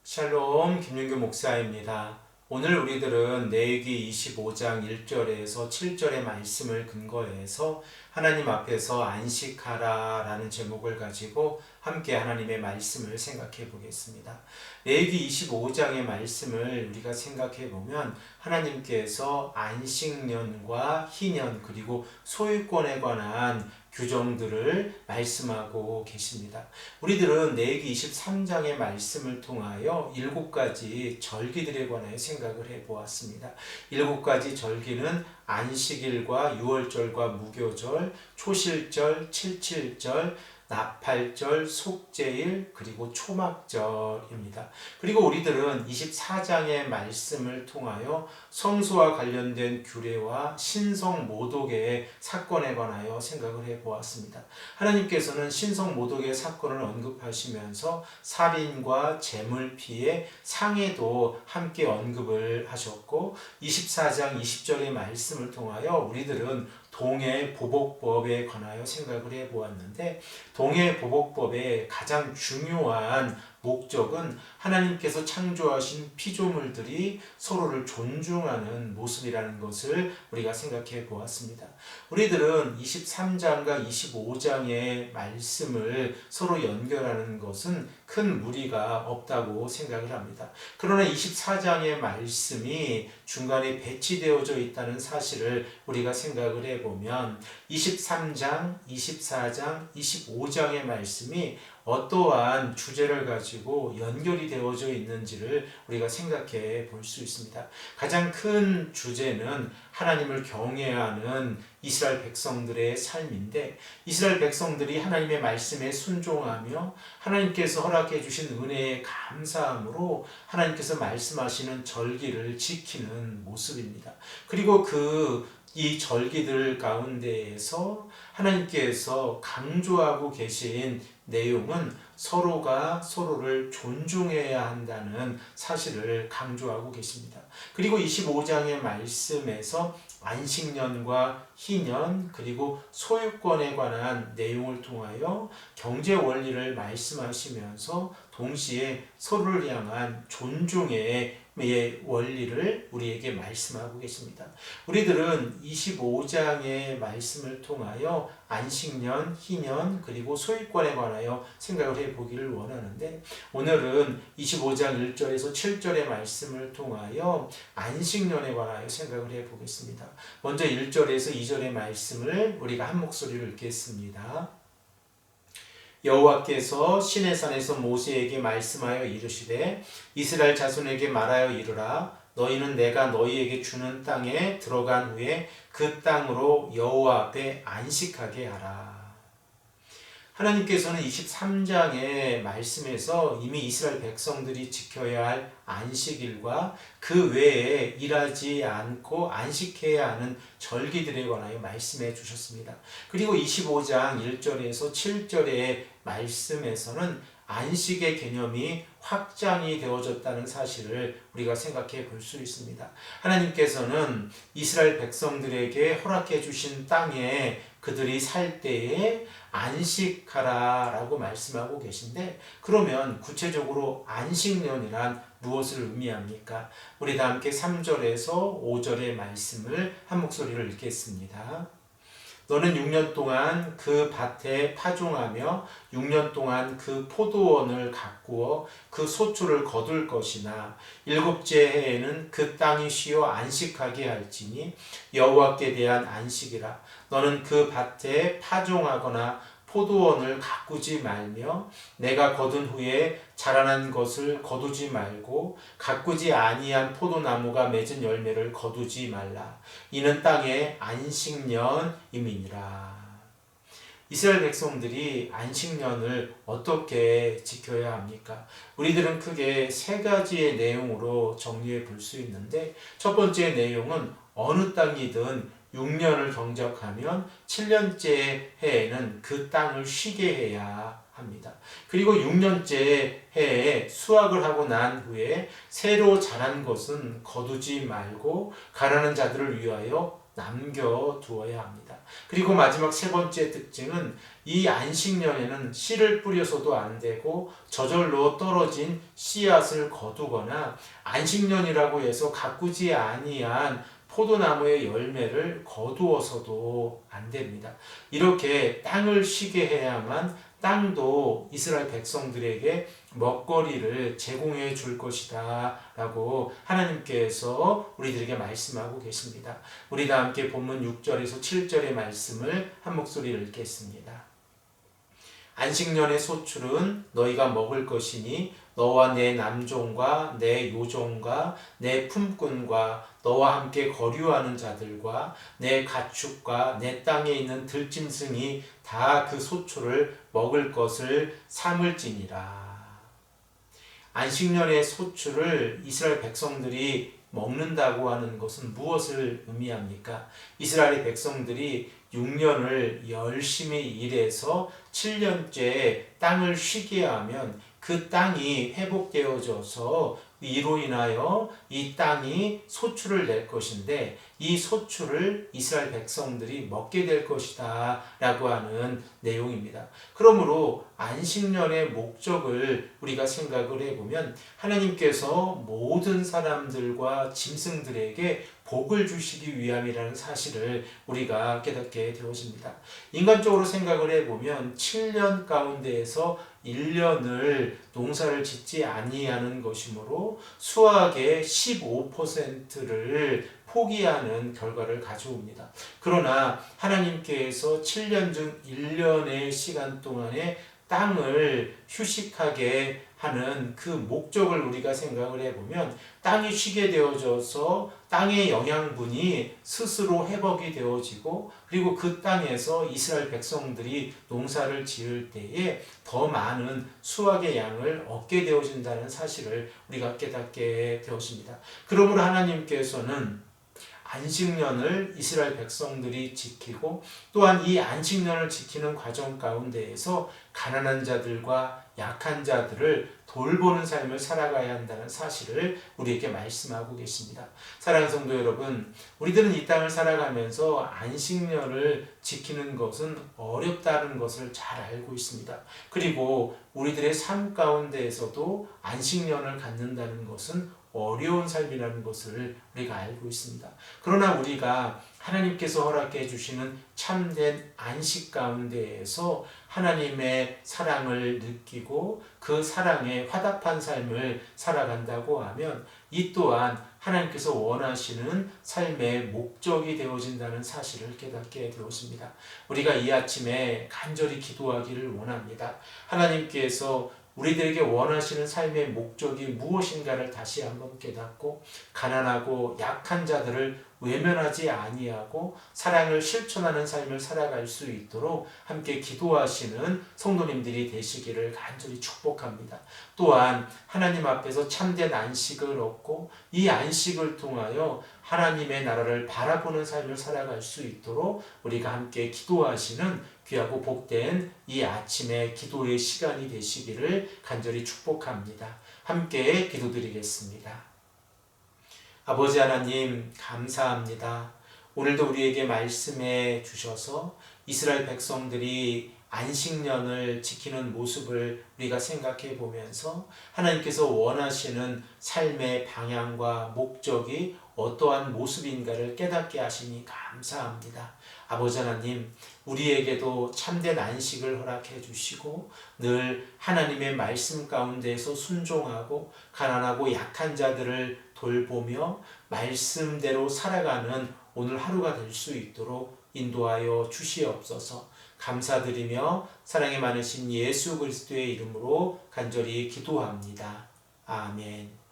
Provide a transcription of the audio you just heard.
샬롬 김윤규 목사입니다. 오늘 우리들은 레위기 25장 1절에서 7절의 말씀을 근거해서 하나님 앞에서 안식하라 라는 제목을 가지고 함께 하나님의 말씀을 생각해 보겠습니다. 레위기 25장의 말씀을 우리가 생각해 보면 하나님께서 안식년과 희년 그리고 소유권에 관한 규정들을 말씀하고 계십니다. 우리들은 레위기 23장의 말씀을 통하여 7가지 절기들에 관하여 생각을 해보았습니다. 7가지 절기는 안식일과 유월절과 무교절, 초실절, 칠칠절, 나팔절, 속죄일, 그리고 초막절입니다. 그리고 우리들은 24장의 말씀을 통하여 성소와 관련된 규례와 신성 모독의 사건에 관하여 생각을 해보았습니다. 하나님께서는 신성 모독의 사건을 언급하시면서 살인과 재물피해 상해도 함께 언급을 하셨고 24장 20절의 말씀을 통하여 우리들은 동해보복법에 관하여 생각을 해보았는데 동해보복법의 가장 중요한 목적은 하나님께서 창조하신 피조물들이 서로를 존중하는 모습이라는 것을 우리가 생각해 보았습니다. 우리들은 23장과 25장의 말씀을 서로 연결하는 것은 큰 무리가 없다고 생각을 합니다. 그러나 24장의 말씀이 중간에 배치되어져 있다는 사실을 우리가 생각을 해보면 23장, 24장, 25장의 말씀이 어떠한 주제를 가지고 연결이 되어져 있는지를 우리가 생각해 볼 수 있습니다. 가장 큰 주제는 하나님을 경외하는 이스라엘 백성들의 삶인데 이스라엘 백성들이 하나님의 말씀에 순종하며 하나님께서 허락해 주신 은혜에 감사함으로 하나님께서 말씀하시는 절기를 지키는 모습입니다. 그리고 이 절기들 가운데에서 하나님께서 강조하고 계신 내용은 서로가 서로를 존중해야 한다는 사실을 강조하고 계십니다. 그리고 25장의 말씀에서 안식년과 희년 그리고 소유권에 관한 내용을 통하여 경제 원리를 말씀하시면서 동시에 서로를 향한 존중의 원리를 우리에게 말씀하고 계십니다. 우리들은 25장의 말씀을 통하여 안식년, 희년 그리고 소유권에 관하여 생각을 해보기를 원하는데 오늘은 25장 1절에서 7절의 말씀을 통하여 안식년에 관하여 생각을 해보겠습니다. 먼저 1절에서 2절의 말씀을 우리가 한 목소리로 읽겠습니다. 여호와께서 시내산에서 모세에게 말씀하여 이르시되 이스라엘 자손에게 말하여 이르라 너희는 내가 너희에게 주는 땅에 들어간 후에 그 땅으로 여호와 앞에 안식하게 하라. 하나님께서는 23장의 말씀에서 이미 이스라엘 백성들이 지켜야 할 안식일과 그 외에 일하지 않고 안식해야 하는 절기들에 관하여 말씀해 주셨습니다. 그리고 25장 1절에서 7절의 말씀에서는 안식의 개념이 확장이 되어졌다는 사실을 우리가 생각해 볼 수 있습니다. 하나님께서는 이스라엘 백성들에게 허락해 주신 땅에 그들이 살 때에 안식하라 라고 말씀하고 계신데 그러면 구체적으로 안식년이란 무엇을 의미합니까? 우리 다 함께 3절에서 5절의 말씀을 한 목소리로 읽겠습니다. 너는 6년 동안 그 밭에 파종하며 6년 동안 그 포도원을 가꾸어 그 소출을 거둘 것이나 7째 해에는 그 땅이 쉬어 안식하게 할지니 여호와께 대한 안식이라. 너는 그 밭에 파종하거나 포도원을 가꾸지 말며 내가 거둔 후에 자라난 것을 거두지 말고 가꾸지 아니한 포도나무가 맺은 열매를 거두지 말라. 이는 땅의 안식년임이니라. 이스라엘 백성들이 안식년을 어떻게 지켜야 합니까? 우리들은 크게 3가지의 내용으로 정리해 볼 수 있는데 첫 번째 내용은 어느 땅이든 6년을 경작하면 7년째 해에는 그 땅을 쉬게 해야 합니다. 그리고 6년째 해에 수확을 하고 난 후에 새로 자란 것은 거두지 말고 가난한 자들을 위하여 남겨두어야 합니다. 그리고 마지막 세 번째 특징은 이 안식년에는 씨를 뿌려서도 안 되고 저절로 떨어진 씨앗을 거두거나 안식년이라고 해서 가꾸지 아니한 포도나무의 열매를 거두어서도 안 됩니다. 이렇게 땅을 쉬게 해야만 땅도 이스라엘 백성들에게 먹거리를 제공해 줄 것이다 라고 하나님께서 우리들에게 말씀하고 계십니다. 우리 다 함께 본문 6절에서 7절의 말씀을 한 목소리로 읽겠습니다. 안식년의 소출은 너희가 먹을 것이니 너와 내 남종과 내 요종과 내 품꾼과 너와 함께 거류하는 자들과 내 가축과 내 땅에 있는 들짐승이 다 그 소출을 먹을 것을 삼을지니라. 안식년의 소출을 이스라엘 백성들이 먹는다고 하는 것은 무엇을 의미합니까? 이스라엘 백성들이 6년을 열심히 일해서 7년째 땅을 쉬게 하면 그 땅이 회복되어져서 이로 인하여 이 땅이 소출을 낼 것인데 이 소출을 이스라엘 백성들이 먹게 될 것이다 라고 하는 내용입니다. 그러므로 안식년의 목적을 우리가 생각을 해보면 하나님께서 모든 사람들과 짐승들에게 복을 주시기 위함이라는 사실을 우리가 깨닫게 되어집니다. 인간적으로 생각을 해보면 7년 가운데에서 1년을 농사를 짓지 아니하는 것이므로 수확의 15%를 포기하는 결과를 가져옵니다. 그러나 하나님께서 7년 중 1년의 시간 동안에 땅을 휴식하게 하는 그 목적을 우리가 생각을 해보면 땅이 쉬게 되어져서 땅의 영양분이 스스로 회복이 되어지고 그리고 그 땅에서 이스라엘 백성들이 농사를 지을 때에 더 많은 수확의 양을 얻게 되어진다는 사실을 우리가 깨닫게 되었습니다. 그러므로 하나님께서는 안식년을 이스라엘 백성들이 지키고 또한 이 안식년을 지키는 과정 가운데에서 가난한 자들과 약한 자들을 돌보는 삶을 살아가야 한다는 사실을 우리에게 말씀하고 계십니다. 사랑하는 성도 여러분, 우리들은 이 땅을 살아가면서 안식년을 지키는 것은 어렵다는 것을 잘 알고 있습니다. 그리고 우리들의 삶 가운데에서도 안식년을 갖는다는 것은 어려운 삶이라는 것을 우리가 알고 있습니다. 그러나 우리가 하나님께서 허락해 주시는 참된 안식 가운데에서 하나님의 사랑을 느끼고 그 사랑에 화답한 삶을 살아간다고 하면 이 또한 하나님께서 원하시는 삶의 목적이 되어진다는 사실을 깨닫게 되었습니다. 우리가 이 아침에 간절히 기도하기를 원합니다. 하나님께서 우리들에게 원하시는 삶의 목적이 무엇인가를 다시 한번 깨닫고 가난하고 약한 자들을 외면하지 아니하고 사랑을 실천하는 삶을 살아갈 수 있도록 함께 기도하시는 성도님들이 되시기를 간절히 축복합니다. 또한 하나님 앞에서 참된 안식을 얻고 이 안식을 통하여 하나님의 나라를 바라보는 삶을 살아갈 수 있도록 우리가 함께 기도하시는 귀하고 복된 이 아침의 기도의 시간이 되시기를 간절히 축복합니다. 함께 기도드리겠습니다. 아버지 하나님 감사합니다. 오늘도 우리에게 말씀해 주셔서 이스라엘 백성들이 안식년을 지키는 모습을 우리가 생각해 보면서 하나님께서 원하시는 삶의 방향과 목적이 어떠한 모습인가를 깨닫게 하시니 감사합니다. 아버지 하나님, 우리에게도 참된 안식을 허락해 주시고 늘 하나님의 말씀 가운데에서 순종하고 가난하고 약한 자들을 돌보며 말씀대로 살아가는 오늘 하루가 될 수 있도록 인도하여 주시옵소서. 감사드리며 사랑이 많으신 예수 그리스도의 이름으로 간절히 기도합니다. 아멘.